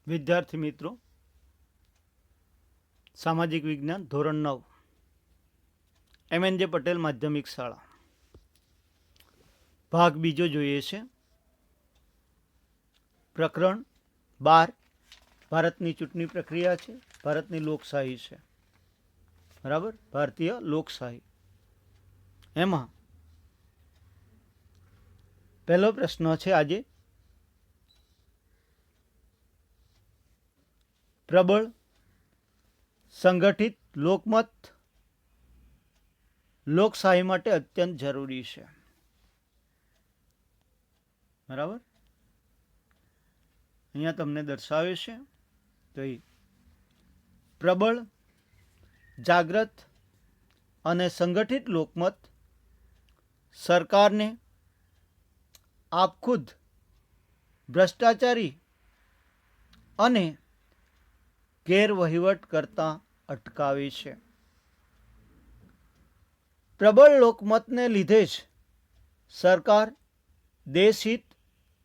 વિદ્યાર્થી મિત્રો, સામાજિક વિજ્ઞાન ધોરણ 9 MNJ પટેલ માધ્યમિક શાળા ભાગ બીજો જોઈએ છે. પ્રકરણ 12 ભારતની ચૂંટણી પ્રક્રિયા છે, ભારતની લોકશાહી છે. બરાબર, ભારતીય લોકશાહી. એમાં પહેલો પ્રશ્ન છે આજે, પ્રબળ સંગઠિત લોકમત લોકશાહી માટે અત્યંત જરૂરી છે. બરાબર, અહીંયા તમને દર્શાવે છે તો પ્રબળ, જાગૃત અને સંગઠિત લોકમત સરકારને આપખુદ ભ્રષ્ટાચારી અને ગેરવહીવટ કરતા અટકાવે છે. પ્રબળ લોકમતને લીધે જ સરકાર દેશહિત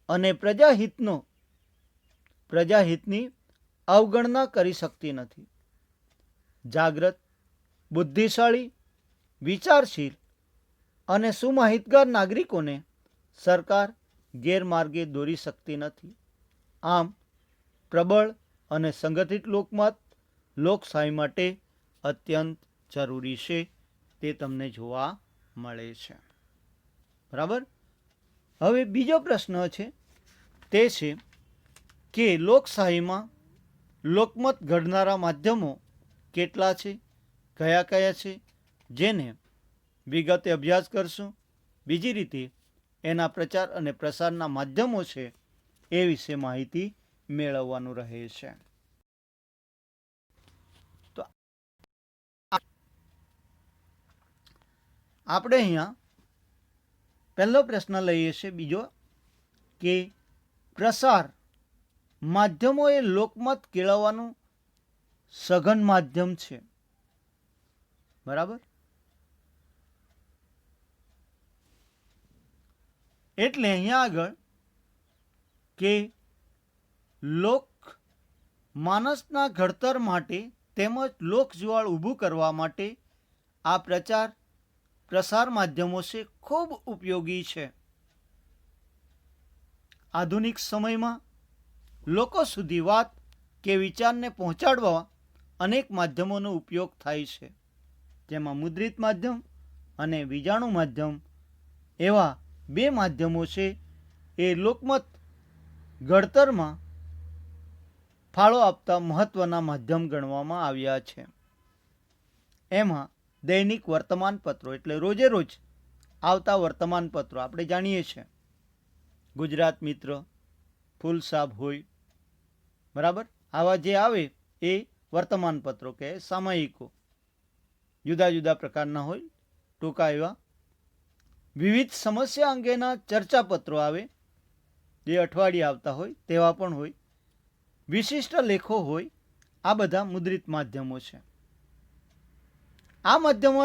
અને પ્રજાહિતની અવગણના કરી શકતી નથી. જાગૃત, બુદ્ધિશાળી, વિચારશીલ અને સુમાહિતગાર નાગરિકોને સરકાર ગેરમાર્ગે દોરી શકતી નથી. આમ પ્રબળ અને સંગઠિત લોકમત લોકશાહી માટે અત્યંત જરૂરી છે, તે તમને જોવા મળે છે. બરાબર, હવે બીજો પ્રશ્ન છે તે છે કે લોકશાહીમાં લોકમત ઘડનારા માધ્યમો કેટલા છે, કયા કયા છે, જેને વિગતે અભ્યાસ કરશું. બીજી રીતે એના પ્રચાર અને પ્રસારના માધ્યમો છે એ વિશે માહિતી મેળવવાનું રહે છે. તો આપણે અહીંયા પહેલો પ્રશ્ન લઈએ છીએ બીજો કે પ્રસાર માધ્યમો એ લોકમત કેળવવાનું સઘન માધ્યમ છે. બરાબર, એટલે અહીંયા આગળ કે લોક માનસના ઘડતર માટે તેમજ લોકજુવાળ ઊભું કરવા માટે આ પ્રસાર માધ્યમો છે ખૂબ ઉપયોગી છે. આધુનિક સમયમાં લોકો સુધી વાત કે વિચારને પહોંચાડવા અનેક માધ્યમોનો ઉપયોગ થાય છે, જેમાં મુદ્રિત માધ્યમ અને વિજાણુ માધ્યમ એવા બે માધ્યમો છે એ લોકમત ઘડતરમાં ફાળો આપતા મહત્વના માધ્યમ ગણવામાં આવ્યા છે. એમાં દૈનિક વર્તમાનપત્રો એટલે રોજે રોજ આવતા વર્તમાનપત્રો આપણે જાણીએ છીએ, ગુજરાત મિત્ર, ફૂલસાબ હોય, બરાબર, આવા જે આવે એ વર્તમાનપત્રો કે સામયિકો જુદા જુદા પ્રકારના હોય. ટૂંકા એવા વિવિધ સમસ્યા અંગેના ચર્ચાપત્રો આવે જે અઠવાડિયે આવતા હોય તેવા પણ હોય. વિશિષ્ટ લેખો હોય. આ બધા મુદ્રિત માધ્યમો છે. આ માધ્યમો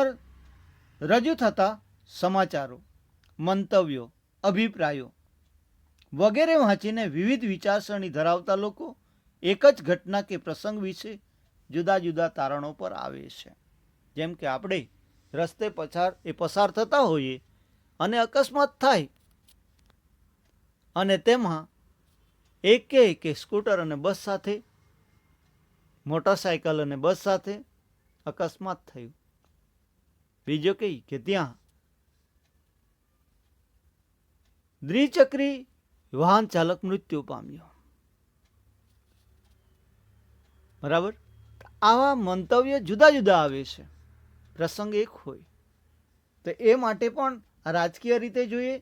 રજૂ થતા સમાચારો, મંતવ્યો, અભિપ્રાયો વગેરે વાંચીને વિવિધ વિચારસરણી ધરાવતા લોકો એક જ ઘટના કે પ્રસંગ વિશે જુદા જુદા તારણો પર આવે છે. જેમ કે આપણે રસ્તે પસાર થતા હોઈએ અને અકસ્માત થાય અને તેમાં એક સ્કૂટર અને બસ સાથે, મોટરસાયકલ અને બસ સાથે અકસ્માત થયું. બીજો કે ત્યાં દ્વિચક્રી વાહન ચાલક મૃત્યુ પામ્યો. બરાબર, આવા મંતવ્ય જુદા જુદા આવે છે, પ્રસંગ એક હોય. તો એ માટે પણ રાજકીય રીતે જોઈએ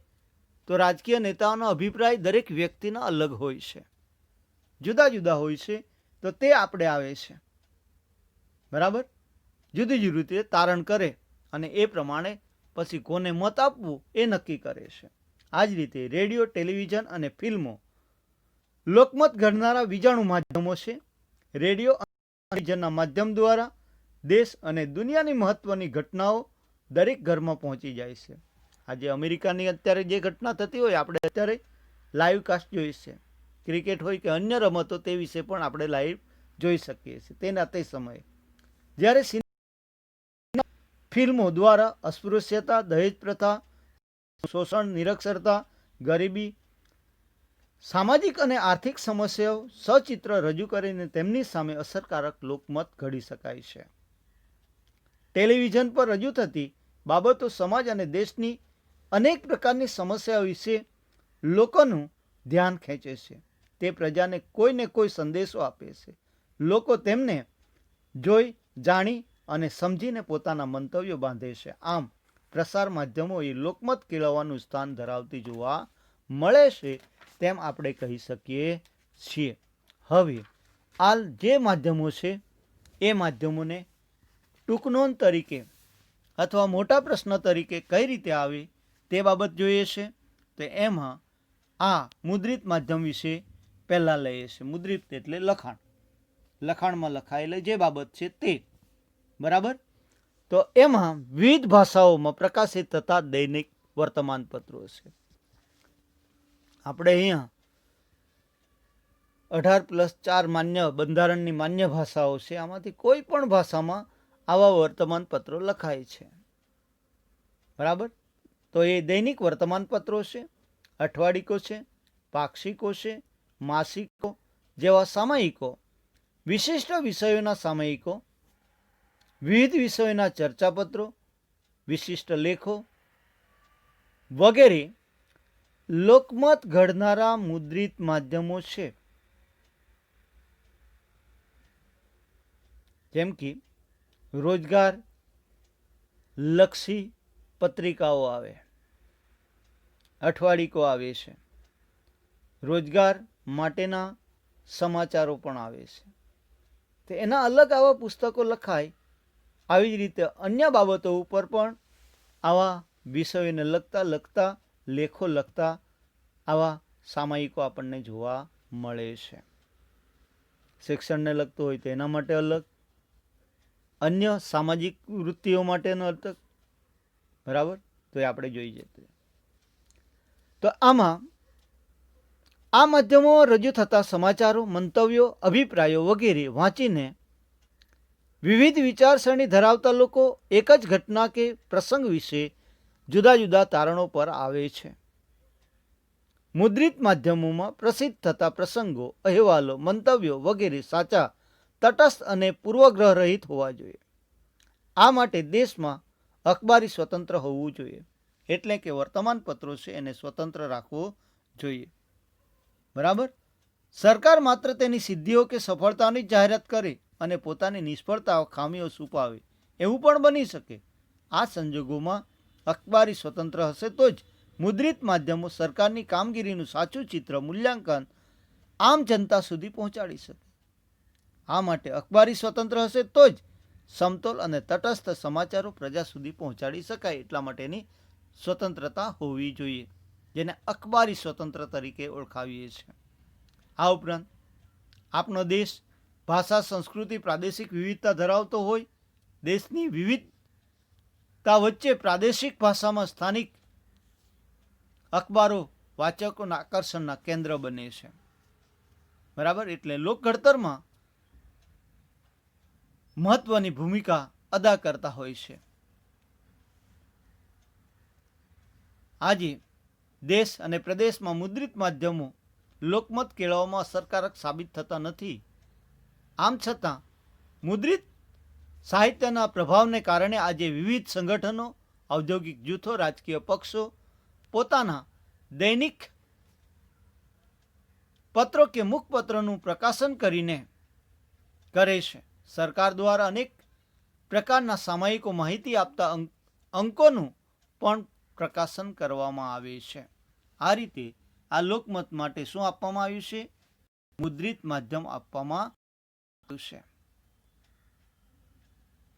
તો રાજકીય નેતાઓનો અભિપ્રાય દરેક વ્યક્તિના અલગ હોય છે, જુદા જુદા હોય છે. તો તે આપણે આવે છે. બરાબર, જુદી જુદી રીતે તારણ કરે અને એ પ્રમાણે પછી કોને મત આપવું એ નક્કી કરે છે. આ જ રીતે રેડિયો, ટેલિવિઝન અને ફિલ્મો લોકમત ઘડનારા વિજાણુ માધ્યમો છે. રેડિયો અને ટેલિવિઝનના માધ્યમ દ્વારા દેશ અને દુનિયાની મહત્વની ઘટનાઓ દરેક ઘરમાં પહોંચી જાય છે. આજે અમેરિકાની અત્યારે જે ઘટના થતી હોય આપણે અત્યારે લાઈવ કાસ્ટ જોઈ છે ક્રિકેટ હોય કે અન્ય રમતો તે વિશે પણ આપણે લાઈવ જોઈ શકીએ છીએ તેના તે સમયે. જ્યારે ફિલ્મો દ્વારા અસ્પૃશ્યતા, દહેજ પ્રથા, શોષણ, નિરક્ષરતા, ગરીબી, સામાજિક અને આર્થિક સમસ્યાઓ સચિત્ર રજૂ કરીને તેમની સામે અસરકારક લોકમત ઘડી શકાય છે. ટેલિવિઝન પર રજૂ થતી બાબતો સમાજ અને દેશની અનેક પ્રકારની સમસ્યાઓ વિશે લોકોનું ધ્યાન ખેંચે છે. તે પ્રજાને કોઈને કોઈ સંદેશો આપે છે. લોકો તેમને જોઈ, જાણી અને સમજીને પોતાના મંતવ્યો બાંધે છે. આમ પ્રસાર માધ્યમો એ લોકમત કેળવવાનું સ્થાન ધરાવતી જોવા મળે છે તેમ આપણે કહી શકીએ છીએ. હવે હાલ જે માધ્યમો છે એ માધ્યમોને ટૂંકનોંધ તરીકે અથવા મોટા પ્રશ્ન તરીકે કઈ રીતે આવે તે બાબત જોઈએ છે. તો એમાં આ મુદ્રિત માધ્યમ વિશે પહેલાં લઈએ છીએ. મુદ્રિત એટલે લખાણ, લખાણમાં લખાયેલી જે બાબત છે તે, બરાબર. તો એમાં વિવિધ ભાષાઓમાં પ્રકાશિત થતા દૈનિક વર્તમાનપત્રો છે. આપણે અહીંયા 18+4 માન્ય બંધારણની માન્ય ભાષાઓ છે. આમાંથી કોઈ પણ ભાષામાં આવા વર્તમાનપત્રો લખાય છે, બરાબર. તો એ દૈનિક વર્તમાનપત્રો છે, અઠવાડિકો છે, પાક્ષિકો છે, માસિકો જેવા સામયિકો, વિશિષ્ટ વિષયોના સામયિકો, વિવિધ વિષયોના ચર્ચાપત્રો, વિશિષ્ટ લેખો વગેરે લોકમત ઘડનારા મુદ્રિત માધ્યમો છે. જેમ કે રોજગાર લક્ષી પત્રિકાઓ આવે, અઠવાડિકો આવે છે, રોજગાર માટેના સમાચારો પણ આવે છે. તો એના અલગ આવા પુસ્તકો લખાય. આવી જ રીતે અન્ય બાબતો ઉપર પણ આવા વિષયોને લગતા લેખો લખતા આવા સામયિકો આપણને જોવા મળે છે. શિક્ષણને લગતું હોય તો એના માટે અલગ, અન્ય સામાજિક વૃત્તિઓ માટેનો અલગ, બરાબર. તો એ આપણે જોઈ જઈએ. તો આમાં આ માધ્યમો રજૂ થતા સમાચારો, મંતવ્યો, અભિપ્રાયો વગેરે વાંચીને વિવિધ વિચારસરણી ધરાવતા લોકો એક જ ઘટના કે પ્રસંગ વિશે જુદા જુદા તારણો પર આવે છે. મુદ્રિત માધ્યમોમાં પ્રસિદ્ધ થતા પ્રસંગો, અહેવાલો, મંતવ્યો વગેરે સાચા, તટસ્થ અને પૂર્વગ્રહ રહિત હોવા જોઈએ. આ માટે દેશમાં અખબારી સ્વતંત્ર હોવું જોઈએ. એટલે કે વર્તમાનપત્રો છે એને સ્વતંત્ર રાખવું જોઈએ, બરાબર. સરકાર માત્ર તેની સિદ્ધિઓ કે સફળતાની જ જાહેરાત કરે અને પોતાની નિષ્ફળતાઓ, ખામીઓ છુપાવે એવું પણ બની શકે. આ સંજોગોમાં અખબારી સ્વતંત્ર હશે તો જ મુદ્રિત માધ્યમો સરકારની કામગીરીનું સાચું ચિત્ર, મૂલ્યાંકન આમ જનતા સુધી પહોંચાડી શકે. આ માટે અખબારી સ્વતંત્ર હશે તો જ સમતોલ અને તટસ્થ સમાચારો પ્રજા સુધી પહોંચાડી શકાય. એટલા માટેની સ્વતંત્રતા હોવી જોઈએ, જેને અખબારી સ્વતંત્ર તરીકે ઓળખાવીએ છીએ. આ ઉપરાંત આપણો દેશ ભાષા, સંસ્કૃતિ, પ્રાદેશિક વિવિધતા ધરાવતો હોય. દેશની વિવિધતા વચ્ચે પ્રાદેશિક ભાષામાં સ્થાનિક અખબારો વાચકોના આકર્ષણના કેન્દ્ર બને છે, બરાબર. એટલે લોક ઘડતરમાં મહત્વની ભૂમિકા અદા કરતા હોય છે. આજે દેશ અને પ્રદેશમાં મુદ્રિત માધ્યમો લોકમત કેળવવામાં અસરકારક સાબિત થતા નથી. આમ છતાં મુદ્રિત સાહિત્યના પ્રભાવને કારણે આજે વિવિધ સંગઠનો, ઔદ્યોગિક જૂથો, રાજકીય પક્ષો પોતાના દૈનિક પત્રો કે મુખપત્રનું પ્રકાશન કરીને કરે છે. સરકાર દ્વારા અનેક પ્રકારના સામયિકો, માહિતી આપતા અંકોનું પણ પ્રકાશન કરવામાં આવે છે. આ રીતે આ લોકમત માટે શું આપવામાં આવ્યું છે? મુદ્રિત માધ્યમ આપવામાં આવ્યું છે,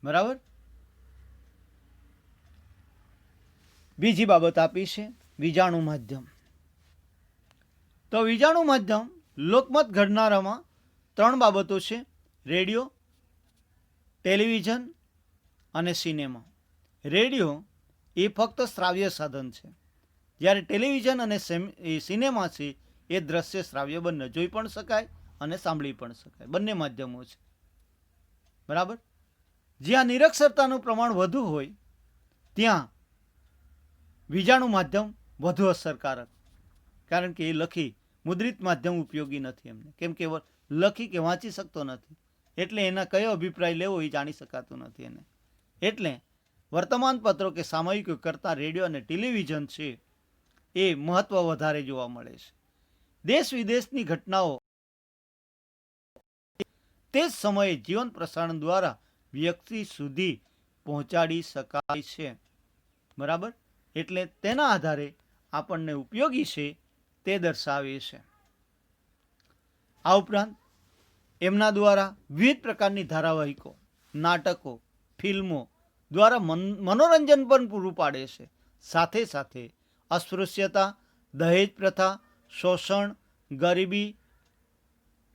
બરાબર. બીજી બાબત આપી છે વિજાણુ માધ્યમ. તો વિજાણુ માધ્યમ લોકમત ઘડનારામાં 3 બાબતો છે: રેડિયો, ટેલિવિઝન અને સિનેમા. રેડિયો એ ફક્ત શ્રાવ્ય સાધન છે, જ્યારે ટેલિવિઝન અને સિનેમા છે એ દ્રશ્ય શ્રાવ્ય બંને જોઈ પણ શકાય અને સાંભળી પણ શકાય, બંને માધ્યમો છે. બરાબર. જ્યાં નિરક્ષરતાનું પ્રમાણ વધુ હોય ત્યાં વીજાણુ માધ્યમ વધુ અસરકારક, કારણ કે એ લખી મુદ્રિત માધ્યમ ઉપયોગી નથી એમને, કેમ કે લખી કે વાંચી શકતો નથી, એટલે એના કયો અભિપ્રાય લેવો એ જાણી શકાતું નથી એને. એટલે વર્તમાનપત્રો કે સામયિકો કરતાં રેડિયો અને ટેલિવિઝન છે એ મહત્વ વધારે જોવા મળે છે. દેશ વિદેશની ઘટનાઓ તે જ સમયે જીવન પ્રસારણ દ્વારા વ્યક્તિ સુધી પહોંચાડી શકાય છે. બરાબર. એટલે તેના આધારે આપણને ઉપયોગી છે તે દર્શાવે છે. આ ઉપરાંત એમના દ્વારા વિવિધ પ્રકારની ધારાવાહિકો, નાટકો, ફિલ્મો દ્વારા મનોરંજન પણ પૂરું પાડે છે. સાથે સાથે અસ્પૃશ્યતા, દહેજ પ્રથા, શોષણ, ગરીબી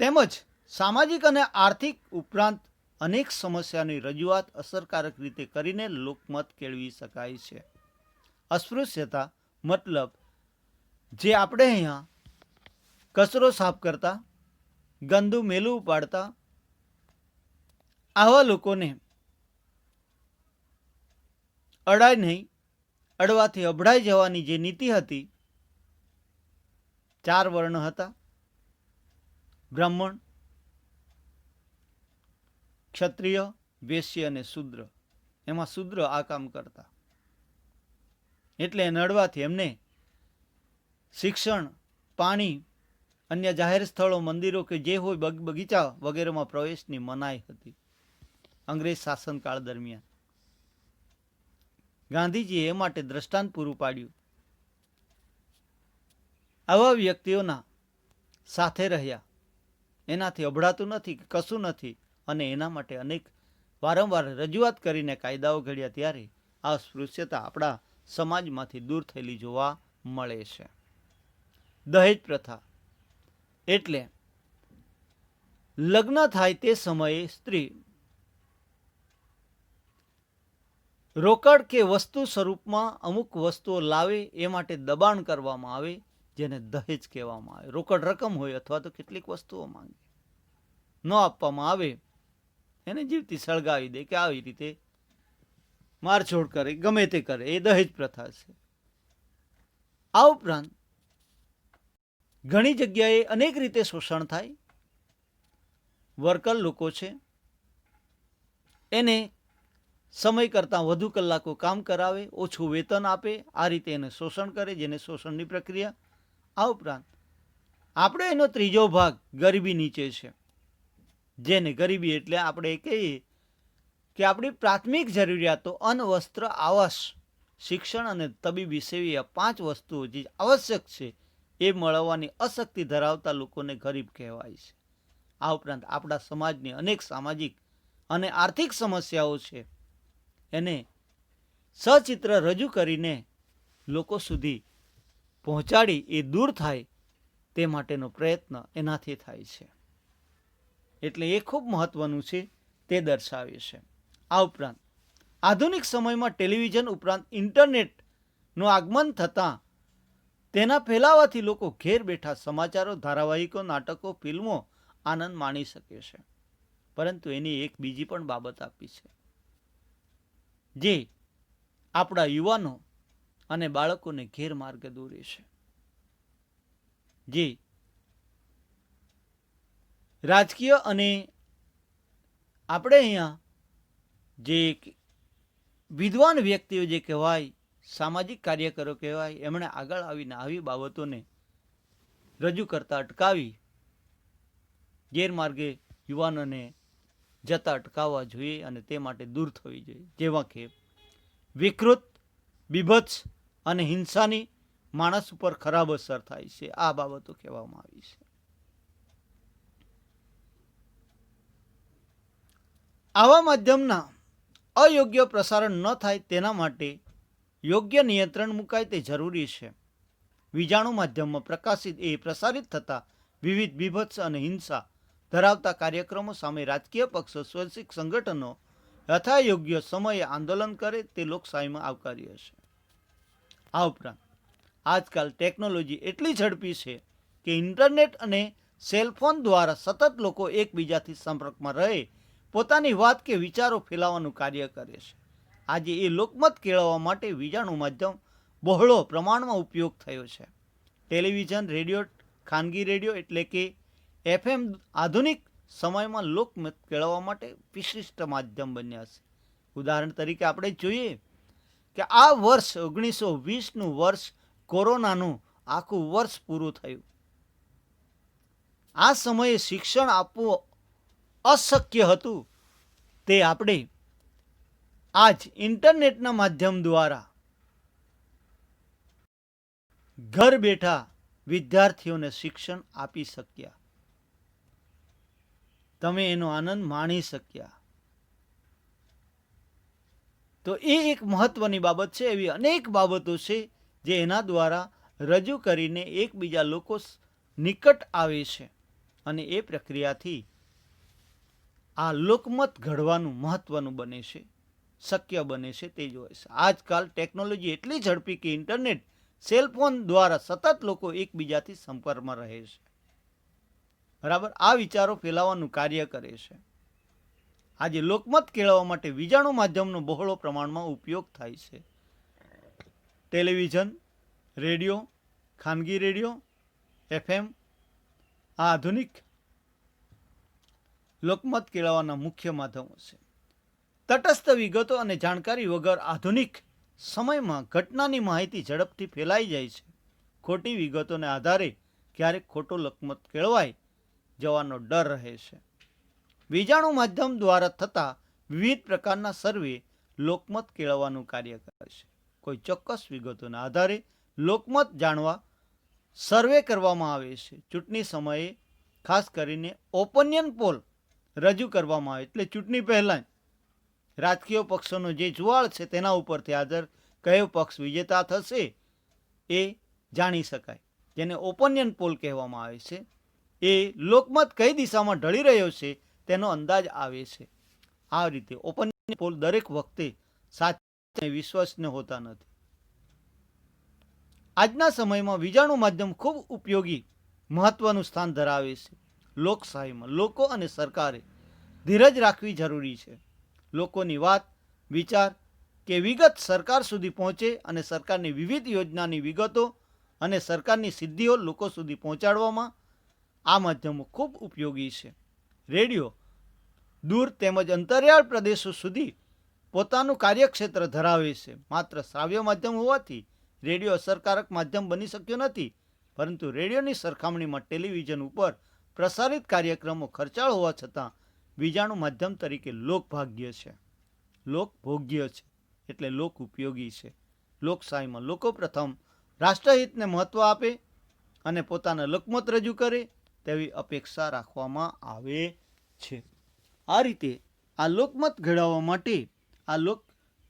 તેમજ સામાજિક અને આર્થિક ઉપરાંત અનેક સમસ્યાની રજૂઆત અસરકારક રીતે કરીને લોકમત કેળવી શકાય છે. અસ્પૃશ્યતા મતલબ જે આપણે અહીંયા કચરો સાફ કરતા, ગંદુ મેલું ઉપાડતા આવા લોકોને અડાય નહીં, અડવાથી અભડાઈ જવાની જે નીતિ હતી, 4 વર્ણ હતા, બ્રાહ્મણ, ક્ષત્રિય, વૈશ્ય અને શૂદ્ર. એમાં શૂદ્ર આ કામ કરતા, એટલે નડવાથી એમને શિક્ષણ, પાણી, અન્ય જાહેર સ્થળો, મંદિરો કે જે હોય બગીચા વગેરેમાં પ્રવેશની મનાઈ હતી અંગ્રેજ શાસનકાળ દરમિયાન. ગાંધીજીએ એ માટે દ્રષ્ટાંત પૂરું પાડ્યું. આવા વ્યક્તિઓના સાથે રહ્યા, એનાથી અભડાતું નથી કે કશું નથી, અને એના માટે અનેક વારંવાર રજૂઆત કરીને કાયદાઓ ઘડ્યા, ત્યારે આ સ્પૃશ્યતા આપણા સમાજમાંથી દૂર થયેલી જોવા મળે છે. દહેજ પ્રથા એટલે લગ્ન થાય તે સમયે સ્ત્રી રોકડ કે વસ્તુ સ્વરૂપમાં અમુક વસ્તુઓ લાવે, એ માટે દબાણ કરવામાં આવે, જેને દહેજ કહેવામાં આવે. રોકડ રકમ હોય અથવા તો કેટલીક વસ્તુઓ માંગે, ન આપવામાં આવે એને જીવતી સળગાવી દે કે આવી રીતે મારછોડ કરે, ગમે તે કરે, એ દહેજ પ્રથા છે. આ ઉપરાંત ઘણી જગ્યાએ અનેક રીતે શોષણ થાય. વર્કર લોકો છે એને સમય કરતાં વધુ કલાકો કામ કરાવે, ઓછું વેતન આપે, આ રીતે એને શોષણ કરે, જેને શોષણની પ્રક્રિયા. આ ઉપરાંત આપણે એનો ત્રીજો ભાગ ગરીબી નીચે છે, જેને ગરીબી એટલે આપણે કહીએ કે આપણી પ્રાથમિક જરૂરિયાતો અન્ન, વસ્ત્ર, આવાસ, શિક્ષણ અને તબીબી સેવી, આ 5 વસ્તુઓ જે આવશ્યક છે એ મળવાની અશક્તિ ધરાવતા લોકોને ગરીબ કહેવાય છે. આ ઉપરાંત આપણા સમાજની અનેક સામાજિક અને આર્થિક સમસ્યાઓ છે, એને સચિત્ર રજૂ કરીને લોકો સુધી પહોંચાડી એ દૂર થાય તે માટેનો પ્રયત્ન એનાથી થાય છે. એટલે એ ખૂબ મહત્વનું છે, તે દર્શાવે છે. આ ઉપરાંત આધુનિક સમયમાં ટેલિવિઝન ઉપરાંત ઇન્ટરનેટનું આગમન થતાં તેના ફેલાવાથી લોકો ઘેર બેઠા સમાચારો, ધારાવાહિકો, નાટકો, ફિલ્મો આનંદ માણી શકે છે. પરંતુ એની એક બીજી પણ બાબત આપી છે, જે આપણા યુવાનો અને બાળકોને ગેરમાર્ગે દોરે છે. જે રાજકીય અને આપણે અહીંયા જે વિદ્વાન વ્યક્તિઓ જે કહેવાય, સામાજિક કાર્યકરો કહેવાય, એમણે આગળ આવીને આવી બાબતોને રજૂ કરતા અટકાવી ગેરમાર્ગે યુવાનોને જતા અટકાવવા જોઈએ અને તે માટે દૂર થવી જોઈએ. જેવા કે વિકૃત, બીભત્સ અને હિંસાની માણસ ઉપર ખરાબ અસર થાય છે, આ બાબતો કહેવામાં આવી છે. આવા માધ્યમના અયોગ્ય પ્રસારણ ન થાય તેના માટે યોગ્ય નિયંત્રણ મુકાય તે જરૂરી છે. વીજાણુ માધ્યમમાં પ્રસારિત થતા વિવિધ બીભત્સ અને હિંસા ધરાવતા કાર્યક્રમો સામે રાજકીય પક્ષો, સ્વૈચ્છિક સંગઠનો યથાયોગ્ય સમયે આંદોલન કરે તે લોકશાહીમાં આવકાર્ય છે. આ ઉપરાંત આજકાલ ટેકનોલોજી એટલી ઝડપી છે કે ઇન્ટરનેટ અને સેલફોન દ્વારા સતત લોકો એકબીજાથી સંપર્કમાં રહે, પોતાની વાત કે વિચારો ફેલાવવાનું કાર્ય કરે છે. આજે એ લોકમત કેળવવા માટે વીજાણું માધ્યમ બહોળો પ્રમાણમાં ઉપયોગ થયો છે. ટેલિવિઝન, રેડિયો, ખાનગી રેડિયો એટલે કે FM આધુનિક સમયમાં લોકમત કેળવવા માટે વિશિષ્ટ માધ્યમ બન્યા છે. ઉદાહરણ તરીકે આપણે જોઈએ કે આ વર્ષ 1920નું વર્ષ કોરોનાનું આખું વર્ષ પૂરું થયું. આ સમયે શિક્ષણ આપવું અશક્ય હતું, તે આપણે આજ ઇન્ટરનેટના માધ્યમ દ્વારા ઘર બેઠા વિદ્યાર્થીઓને શિક્ષણ આપી શક્યા. તમે એનો આનંદ માણી શક્યા. તો એ એક મહત્વની બાબત છે. એવી અનેક બાબતો છે જે એના દ્વારા રજૂ કરીને એકબીજા લોકો નિકટ આવે છે અને એ પ્રક્રિયાથી આ લોકમત ઘડવાનું મહત્વનું બને છે, શક્ય બને છે. તે જોવે છે આજકાલ ટેકનોલોજી એટલી ઝડપી કે ઇન્ટરનેટ, સેલફોન દ્વારા સતત લોકો એકબીજાથી સંપર્કમાં રહે છે. બરાબર, આ વિચારો ફેલાવવાનું કાર્ય કરે છે. આજે લોકમત કેળવવા માટે વીજાણુ માધ્યમનો બહોળો પ્રમાણમાં ઉપયોગ થાય છે. ટેલિવિઝન, રેડિયો, ખાનગી રેડિયો, FM આ આધુનિક લોકમત કેળવવાના મુખ્ય માધ્યમો છે. તટસ્થ વિગતો અને જાણકારી વગર આધુનિક સમયમાં ઘટનાની માહિતી ઝડપથી ફેલાઈ જાય છે. ખોટી વિગતોને આધારે ક્યારેક ખોટો લોકમત કેળવાઈ જવાનો ડર રહે છે. વીજાણુ માધ્યમ દ્વારા થતા વિવિધ પ્રકારના સર્વે લોકમત કેળવવાનું કાર્ય કરે છે. કોઈ ચોક્કસ વિગતોના આધારે લોકમત જાણવા સર્વે કરવામાં આવે છે. ચૂંટણી સમયે ખાસ કરીને ઓપિનિયન પોલ રજૂ કરવામાં આવે, એટલે ચૂંટણી પહેલાં રાજકીય પક્ષોનો જે જુવાળ છે તેના ઉપરથી આધાર કયો પક્ષ વિજેતા થશે એ જાણી શકાય, જેને ઓપિનિયન પોલ કહેવામાં આવે છે. એ લોકમત કઈ દિશામાં ઢળી રહ્યો છે તેનો અંદાજ આવે છે. આ રીતે ઓપિનિયન પોલ દરેક વખતે સાચા વિશ્વસનીય હોતા નથી. આજના સમયમાં વીજાણુ માધ્યમ ખૂબ ઉપયોગી મહત્વનું સ્થાન ધરાવે છે. લોકશાહીમાં લોકો અને સરકારે ધીરજ રાખવી જરૂરી છે. લોકોની વાત, વિચાર કે વિગત સરકાર સુધી પહોંચે અને સરકારની વિવિધ યોજનાની વિગતો અને સરકારની સિદ્ધિઓ લોકો સુધી પહોંચાડવામાં આ માધ્યમો ખૂબ ઉપયોગી છે. રેડિયો દૂર તેમજ અંતરિયાળ પ્રદેશો સુધી પોતાનું કાર્યક્ષેત્ર ધરાવે છે. માત્ર શ્રાવ્ય માધ્યમ હોવાથી રેડિયો અસરકારક માધ્યમ બની શક્યો નથી, પરંતુ રેડિયોની સરખામણીમાં ટેલિવિઝન ઉપર પ્રસારિત કાર્યક્રમો ખર્ચાળ હોવા છતાં વીજાણુ માધ્યમ તરીકે લોકભાગ્ય છે, લોકભોગ્ય છે, એટલે લોક ઉપયોગી છે. લોકશાહીમાં લોકો પ્રથમ રાષ્ટ્રહિતને મહત્વ આપે અને પોતાના લોકમત રજૂ કરે તેવી અપેક્ષા રાખવામાં આવે છે. આ રીતે આ લોકમત ઘડાવવા માટે આ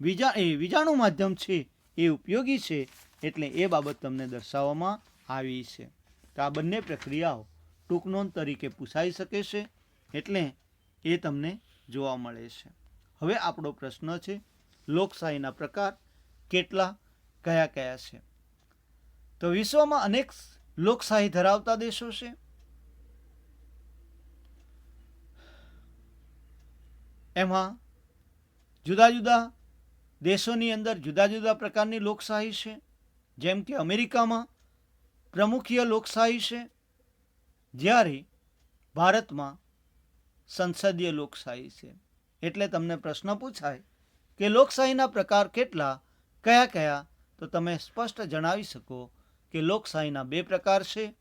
વીજાણુ માધ્યમ છે એ ઉપયોગી છે, એટલે એ બાબત તમને દર્શાવવામાં આવી છે. તો આ બંને પ્રક્રિયાઓ ટૂંક નોંધ તરીકે પૂછાઈ શકે છે, એટલે એ તમને જોવા મળે છે. હવે આપણો પ્રશ્ન છે, લોકશાહીના પ્રકાર કેટલા, કયા કયા છે? તો વિશ્વમાં અનેક લોકશાહી ધરાવતા દેશો છે. એમાં જુદા જુદા દેશોની અંદર જુદા જુદા પ્રકારની લોકશાહી છે. જેમ કે અમેરિકામાં પ્રમુખીય લોકશાહી છે, જ્યારે ભારતમાં સંસદીય લોકશાહી છે. એટલે તમને પ્રશ્ન પૂછાય કે લોકશાહીના પ્રકાર કેટલા, કયા કયા, તો તમે સ્પષ્ટ જણાવી શકો કે લોકશાહીના બે પ્રકાર છે.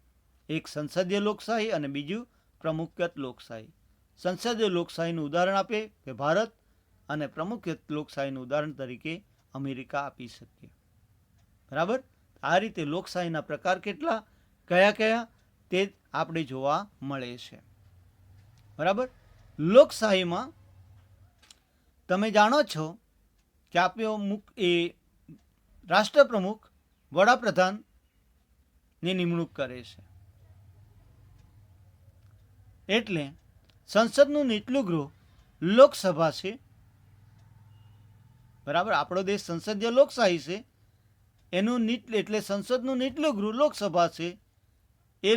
એક સંસદીય લોકશાહી અને બીજું પ્રમુખગત લોકશાહી. સંસદીય લોકશાહીનું ઉદાહરણ આપે કે ભારત, અને પ્રમુખગત લોકશાહીનું ઉદાહરણ તરીકે અમેરિકા આપી શકીએ. બરાબર, આ રીતે લોકશાહીના પ્રકાર કેટલા, કયા કયા, તે આપણે જોવા મળે છે. બરાબર, લોકશાહીમાં તમે જાણો છો કે આપણો રાષ્ટ્રપ્રમુખ વડાપ્રધાનની નિમણૂક કરે છે. એટલે સંસદનું નીચલું ગૃહ લોકસભા છે. બરાબર, આપણો દેશ સંસદીય લોકશાહી છે, એનું એટલે સંસદનું નીચલું ગૃહ લોકસભા છે. એ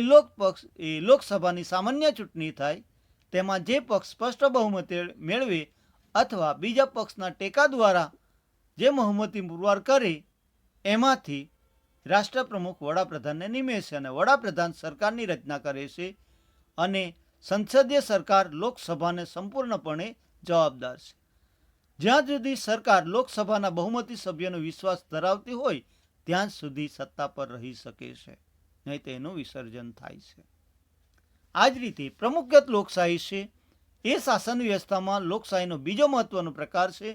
લોકસભાની સામાન્ય ચૂંટણી થાય તેમાં જે પક્ષ સ્પષ્ટ બહુમતી મેળવે અથવા બીજા પક્ષના ટેકા દ્વારા જે બહુમતી પુરવાર કરે એમાંથી રાષ્ટ્રપ્રમુખ વડાપ્રધાનને નિમે છે અને વડાપ્રધાન સરકારની રચના કરે છે અને સંસદીય સરકાર લોકસભાને સંપૂર્ણપણે જવાબદાર છે. જ્યાં સુધી સરકાર લોકસભાના બહુમતી સભ્યોનો વિશ્વાસ ધરાવતી હોય ત્યાં સુધી સત્તા પર રહી શકે છે, નહીં તેનું વિસર્જન થાય છે. આ જ રીતે પ્રમુખગત લોકશાહી છે એ શાસન વ્યવસ્થામાં લોકશાહીનો બીજો મહત્વનો પ્રકાર છે.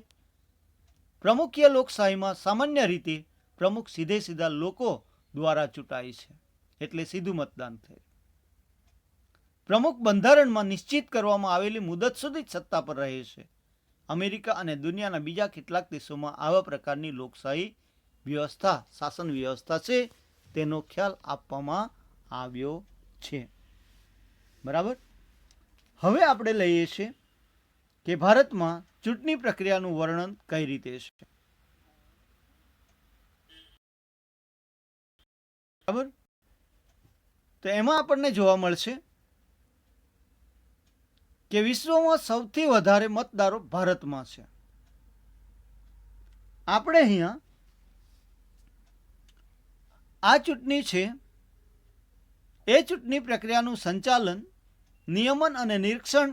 પ્રમુખીય લોકશાહીમાં સામાન્ય રીતે પ્રમુખ સીધા લોકો દ્વારા ચૂંટાય છે, એટલે સીધું મતદાન થાય. પ્રમુખ બંધારણમાં નિશ્ચિત કરવામાં આવેલી મુદત સુધી જ સત્તા પર રહે છે. અમેરિકા અને દુનિયાના બીજા કેટલાક દેશોમાં આવા પ્રકારની લોકશાહી વ્યવસ્થા શાસન વ્યવસ્થા છે તેનો ખ્યાલ આપવામાં આવ્યો છે. બરાબર. હવે આપણે લઈએ છીએ કે ભારતમાં ચૂંટણી પ્રક્રિયાનું વર્ણન કઈ રીતે છે. બરાબર. તો એમાં આપણને જોવા મળશે કે વિશ્વમાં સૌથી વધારે મતદારો ભારતમાં છે. આપણે અહીંયા આ ચૂંટણી છે એ ચૂંટણી પ્રક્રિયાનું સંચાલન, નિયમન અને નિરીક્ષણ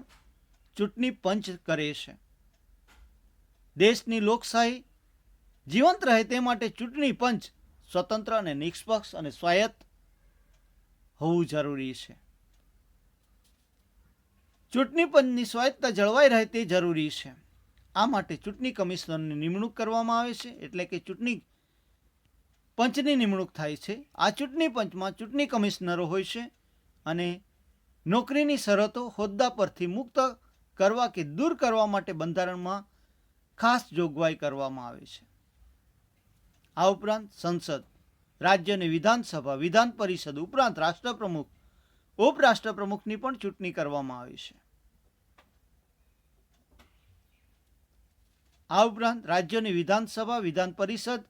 ચૂંટણી પંચ કરે છે. દેશની લોકશાહી જીવંત રહે તે માટે ચૂંટણી પંચ સ્વતંત્ર અને નિષ્પક્ષ અને સ્વાયત્ત હોવું જરૂરી છે. ચૂંટણી પંચની સ્વાયત્તતા જળવાઈ રહે તે જરૂરી છે. આ માટે ચૂંટણી કમિશનરની નિમણૂક કરવામાં આવે છે, એટલે કે ચૂંટણી પંચની નિમણૂક થાય છે. આ ચૂંટણી પંચમાં ચૂંટણી કમિશનરો હોય છે અને નોકરીની શરતો હોદ્દા પરથી મુક્ત કરવા કે દૂર કરવા માટે બંધારણમાં ખાસ જોગવાઈ કરવામાં આવે છે. આ ઉપરાંત સંસદ, રાજ્યની વિધાનસભા, વિધાન પરિષદ ઉપરાંત રાષ્ટ્રપ્રમુખ, ઉપરાષ્ટ્રપ્રમુખની પણ ચૂંટણી કરવામાં આવે છે. આ ઉપરાંત રાજ્યોની વિધાનસભા, વિધાન પરિષદ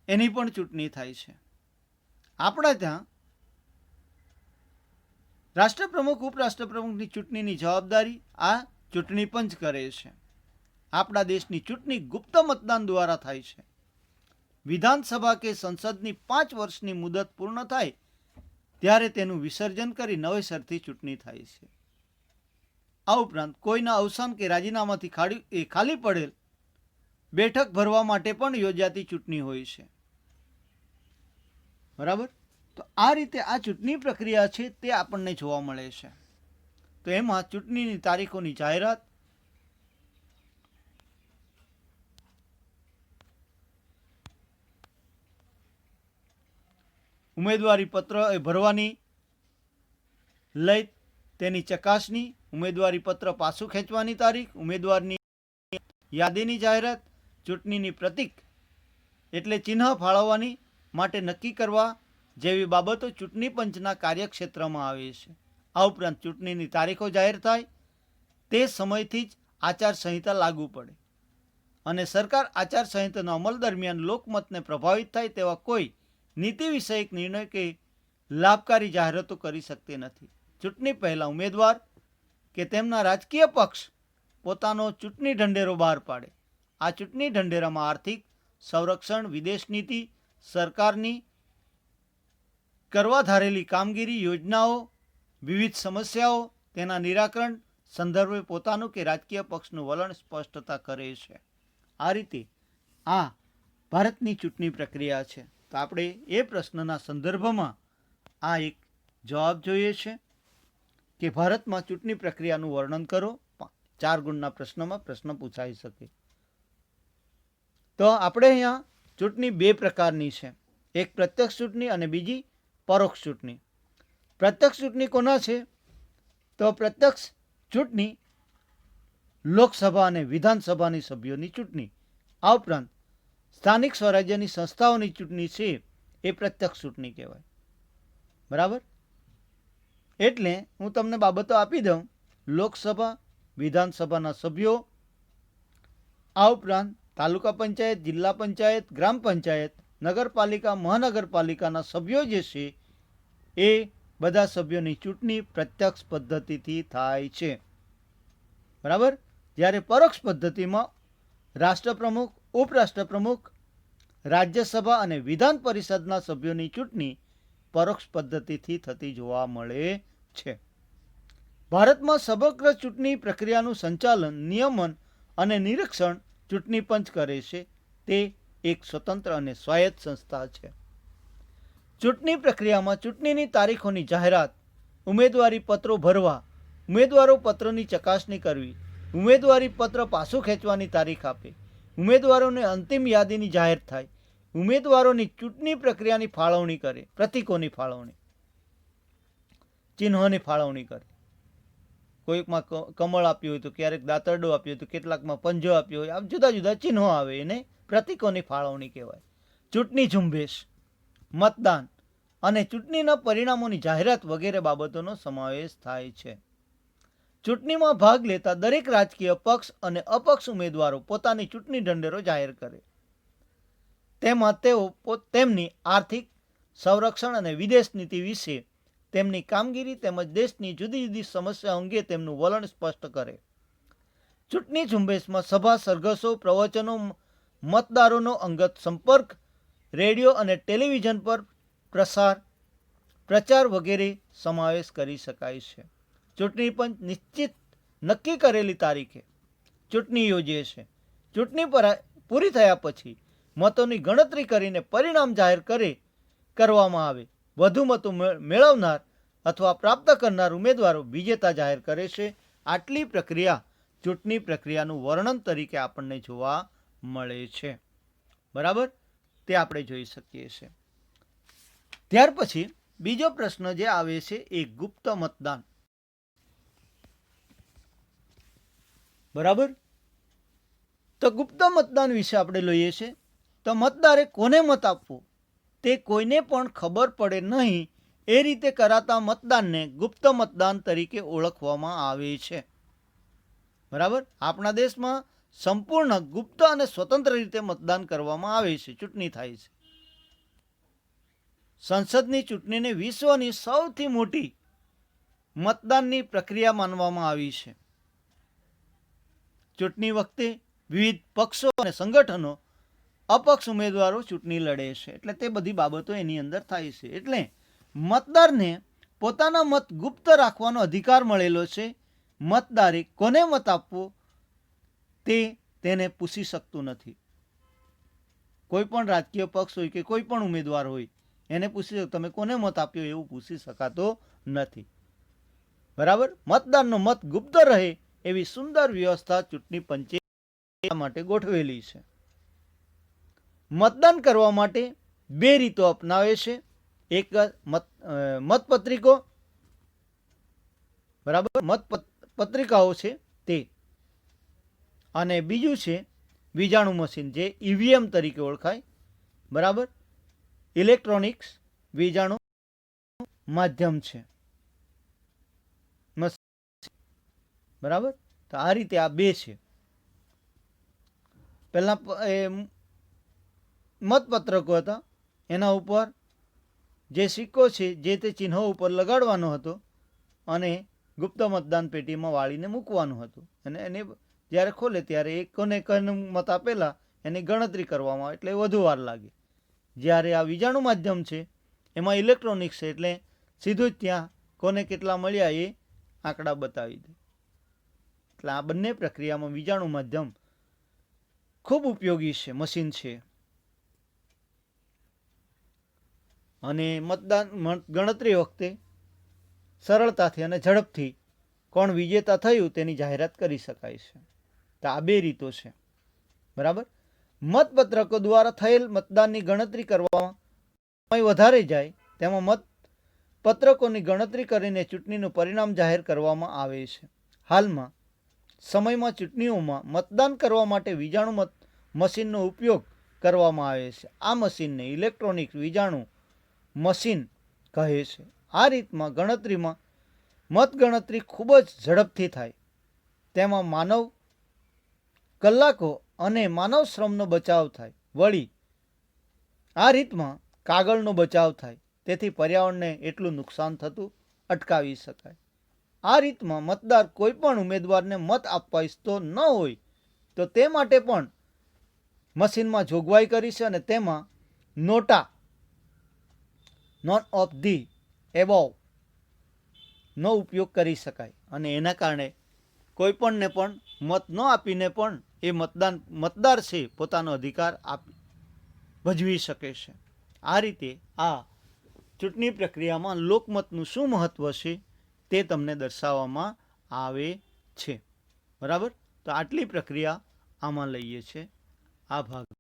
એની પણ ચૂંટણી થાય છે. આપણા ત્યાં રાષ્ટ્રપ્રમુખ, ઉપરાષ્ટ્રપ્રમુખની ચૂંટણીની જવાબદારી આ ચૂંટણી પંચ કરે છે. આપણા દેશની ચૂંટણી ગુપ્ત મતદાન દ્વારા થાય છે. વિધાનસભા કે સંસદની 5 વર્ષની મુદત પૂર્ણ થાય ત્યારે તેનું વિસર્જન કરી નવેસરથી ચૂંટણી થાય છે. આ ઉપરાંત કોઈના અવસાન કે રાજીનામાથી ખાલી પડેલ બેઠક ભરવા માટે પણ યોજાતી ચૂંટણી હોય છે. બરાબર. તો આ રીતે આ ચૂંટણી પ્રક્રિયા છે તે આપણને જોવા મળે છે. તો એમાં ચૂંટણીની તારીખોની જાહેરાત, ઉમેદવારી પત્ર ભરવાની લઈ તેની ચકાસણી, ઉમેદવારી પત્ર પાછું ખેંચવાની તારીખ, ઉમેદવારની યાદીની જાહેરાત, ચૂંટણીની પ્રતીક એટલે ચિહ્ન ફાળવવાની માટે નક્કી કરવા જેવી બાબતો ચૂંટણી પંચના કાર્યક્ષેત્રમાં આવે છે. આ ઉપરાંત ચૂંટણીની તારીખો જાહેર થાય તે સમયથી જ આચારસંહિતા લાગુ પડે અને સરકાર આચારસંહિતાનો અમલ દરમિયાન લોકમતને પ્રભાવિત થાય તેવા કોઈ નીતિ વિષયક નિર્ણય કે લાભકારી જાહેરાતો કરી શકતી નથી. ચૂંટણી પહેલાં ઉમેદવાર કે તેમના રાજકીય પક્ષ પોતાનો ચૂંટણી ઢંઢેરો બહાર પાડે. આ ચૂંટણી ઢંઢેરામાં આર્થિક, સંરક્ષણ, વિદેશ નીતિ, સરકારની કરવા ધારેલી કામગીરી, યોજનાઓ, વિવિધ સમસ્યાઓ, તેના નિરાકરણ સંદર્ભે પોતાનું કે રાજકીય પક્ષનું વલણ સ્પષ્ટતા કરે છે. આ રીતે આ ભારતની ચૂંટણી પ્રક્રિયા છે. તો આપણે એ પ્રશ્નના સંદર્ભમાં આ એક જવાબ જોઈએ છે કે ભારતમાં ચૂંટણી પ્રક્રિયાનું વર્ણન કરો. 4 ગુણના પ્રશ્નમાં પ્રશ્ન પૂછાઈ શકે. તો આપણે અહીંયા ચૂંટણી 2 પ્રકારની છે. એક પ્રત્યક્ષ ચૂંટણી અને બીજી પરોક્ષ ચૂંટણી. પ્રત્યક્ષ ચૂંટણી કોના છે? તો પ્રત્યક્ષ ચૂંટણી લોકસભા અને વિધાનસભાની સભ્યોની ચૂંટણી. આ ઉપરાંત સ્થાનિક સ્વરાજ્યની સંસ્થાઓની ચૂંટણી છે એ પ્રત્યક્ષ ચૂંટણી કહેવાય. બરાબર. એટલે હું તમને બાબતો આપી દઉં. લોકસભા, વિધાનસભાના સભ્યો, આ ઉપરાંત તાલુકા પંચાયત, જિલ્લા પંચાયત, ગ્રામ પંચાયત, નગરપાલિકા, મહાનગરપાલિકાના સભ્યો જે છે એ બધા સભ્યોની ચૂંટણી પ્રત્યક્ષ પદ્ધતિથી થાય છે. બરાબર. જ્યારે પરોક્ષ પદ્ધતિમાં રાષ્ટ્રપ્રમુખ, ઉપરાષ્ટ્રપ્રમુખ, રાજ્યસભા અને વિધાન પરિષદના સભ્યોની ચૂંટણી પરોક્ષ પદ્ધતિથી થતી જોવા મળે છે. ભારતમાં સમગ્ર ચૂંટણી પ્રક્રિયાનું સંચાલન, નિયમન અને નિરીક્ષણ ચૂંટણી પંચ કરે છે. તે એક સ્વતંત્ર અને સ્વાયત્ત સંસ્થા છે. ચૂંટણી પ્રક્રિયામાં ચૂંટણીની તારીખોની જાહેરાત, ઉમેદવારી પત્રો ભરવા, ઉમેદવારો પત્રની ચકાસણી કરવી, ઉમેદવારી પત્ર પાછું ખેંચવાની તારીખ આપે, ઉમેદવારોને અંતિમ યાદીની જાહેર થાય, ઉમેદવારોની ચૂંટણી પ્રક્રિયાની ફાળવણી કરે, પ્રતિકોની ફાળવણી, ચિહ્નોની ફાળવણી કરે. કોઈકમાં કમળ આપ્યું હોય તો ક્યારેક દાતરડો આપ્યો હોય તો કેટલાકમાં પંજો આપ્યો હોય. આમ જુદા જુદા ચિહ્નો આવે, એને પ્રતિકોની ફાળવણી કહેવાય. ચૂંટણી ઝુંબેશ, મતદાન અને ચૂંટણીના પરિણામોની જાહેરાત વગેરે બાબતોનો સમાવેશ થાય છે. ચૂંટણીમાં ભાગ લેતા દરેક રાજકીય પક્ષ અને અપક્ષ ઉમેદવારો પોતાની ચૂંટણી ઢંઢેરો જાહેર કરે. તેમાં તેઓ તેમની આર્થિક, સંરક્ષણ અને વિદેશ નીતિ વિશે, તેમની કામગીરી તેમજ દેશની જુદી જુદી સમસ્યાઓ અંગે તેમનું વલણ સ્પષ્ટ કરે. ચૂંટણી ઝુંબેશમાં સભા, સરઘસો, પ્રવચનો, મતદારોનો અંગત સંપર્ક, રેડિયો અને ટેલિવિઝન પર પ્રચાર વગેરે સમાવેશ કરી શકાય છે. ચૂંટણી પંચ નક્કી કરેલી તારીખે ચૂંટણી યોજે છે. ચૂંટણી પૂરી થયા પછી મતોની ગણતરી કરીને પરિણામ જાહેર કરવામાં આવે. વધુ મતો મેળવનાર અથવા પ્રાપ્ત કરનાર ઉમેદવારો વિજેતા જાહેર કરે છે. આટલી પ્રક્રિયા ચૂંટણી પ્રક્રિયાનું વર્ણન તરીકે આપણને જોવા મળે છે. બરાબર, તે આપણે જોઈ શકીએ છીએ. ત્યાર પછી બીજો પ્રશ્ન જે આવે છે એ ગુપ્ત મતદાન. બરાબર, તો ગુપ્ત મતદાન વિશે આપણે લઈએ છીએ. તો મતદારે કોને મત આપવો તે કોઈને પણ ખબર પડે નહીં એ રીતે કરાતા મતદાનને ગુપ્ત મતદાન તરીકે ઓળખવામાં આવે છે. બરાબર, આપણા દેશમાં સંપૂર્ણ ગુપ્ત અને સ્વતંત્ર રીતે મતદાન કરવામાં આવે છે, ચૂંટણી થાય છે. સંસદની ચૂંટણીને વિશ્વની સૌથી મોટી મતદાનની પ્રક્રિયા માનવામાં આવી છે. ચૂંટણી વખતે વિવિધ પક્ષો અને સંગઠનો અપક્ષ ઉમેદવારો ચૂંટણી લડે છે, એટલે તે બધી બાબતો એની અંદર થાય છે. એટલે મતદારને પોતાના મત ગુપ્ત રાખવાનો અધિકાર મળેલો છે. મતદારે કોને મત આપવો તેને પૂછી શકતું નથી. કોઈ પણ રાજકીય પક્ષ હોય કે કોઈ પણ ઉમેદવાર હોય એને પૂછી તમે કોને મત આપ્યો એવું પૂછી શકાતો નથી. બરાબર, મતદારનો મત ગુપ્ત રહે એવી સુંદર વ્યવસ્થા ચૂંટણી પંચે માટે ગોઠવેલી છે. મતદાન કરવા માટે બે રીતો અપનાવે છે. એક મતપત્રિકો, બરાબર, મતપત્રિકાઓ છે તે, અને બીજું છે વીજાણું મશીન જે ઈવીએમ તરીકે ઓળખાય. બરાબર, ઇલેક્ટ્રોનિક્સ વીજાણું માધ્યમ છે. બરાબર, તો આ રીતે આ બે છે. પહેલા મતપત્રકો હતા, એના ઉપર જે સિક્કો છે જે તે ચિહ્નો ઉપર લગાડવાનો હતો અને ગુપ્ત મતદાન પેટીમાં વાળીને મૂકવાનું હતું. અને એને જ્યારે ખોલે ત્યારે કોને મત આપેલા એની ગણતરી કરવામાં આવે, એટલે વધુ વાર લાગે. જ્યારે આ વીજાણું માધ્યમ છે એમાં ઇલેક્ટ્રોનિક્સ છે, એટલે સીધું જ ત્યાં કોને કેટલા મળ્યા એ આંકડા બતાવી દે. એટલે આ બંને પ્રક્રિયામાં વીજાણું માધ્યમ ખૂબ ઉપયોગી છે, મશીન છે. અને મતદાન ગણતરી વખતે સરળતાથી અને ઝડપથી કોણ વિજેતા થયું તેની જાહેરાત કરી શકાય છે. તો આ બે રીતો છે. બરાબર, મતપત્રકો દ્વારા થયેલ મતદાનની ગણતરી કરવામાં સમય વધારે જાય તેમાં મતપત્રકોની ગણતરી કરીને ચૂંટણીનું પરિણામ જાહેર કરવામાં આવે છે. હાલમાં સમયમાં ચૂંટણીઓમાં મતદાન કરવા માટે વીજાણું મશીનનો ઉપયોગ કરવામાં આવે છે. આ મશીનને ઇલેક્ટ્રોનિક વીજાણું મશીન કહે છે. આ રીતમાં મતગણતરી ખૂબ જ ઝડપથી થાય. તેમાં માનવ કલાકો અને માનવ શ્રમનો બચાવ થાય. વળી આ રીતમાં કાગળનો બચાવ થાય. તેથી પર્યાવરણને એટલું નુકસાન થતું અટકાવી શકાય. આ રીતમાં મતદાર કોઈ પણ ઉમેદવારને મત આપવા ઈચ્છતો ન હોય તો તે માટે પણ મશીનમાં જોગવાઈ કરી છે અને તેમાં નોટા નોન ઓફ ધી એબોવ નો ઉપયોગ કરી શકાય અને એના કારણે કોઈ પણને પણ મત ન આપીને પણ એ મતદાર છે પોતાનો અધિકાર ભજવી શકે છે. આ રીતે આ ચૂંટણી પ્રક્રિયામાં લોકમતનું શું મહત્વ છે તે તમને દર્શાવવામાં આવે છે. બરાબર, તો આટલી પ્રક્રિયા આમાં લઈએ છે આ ભાગ.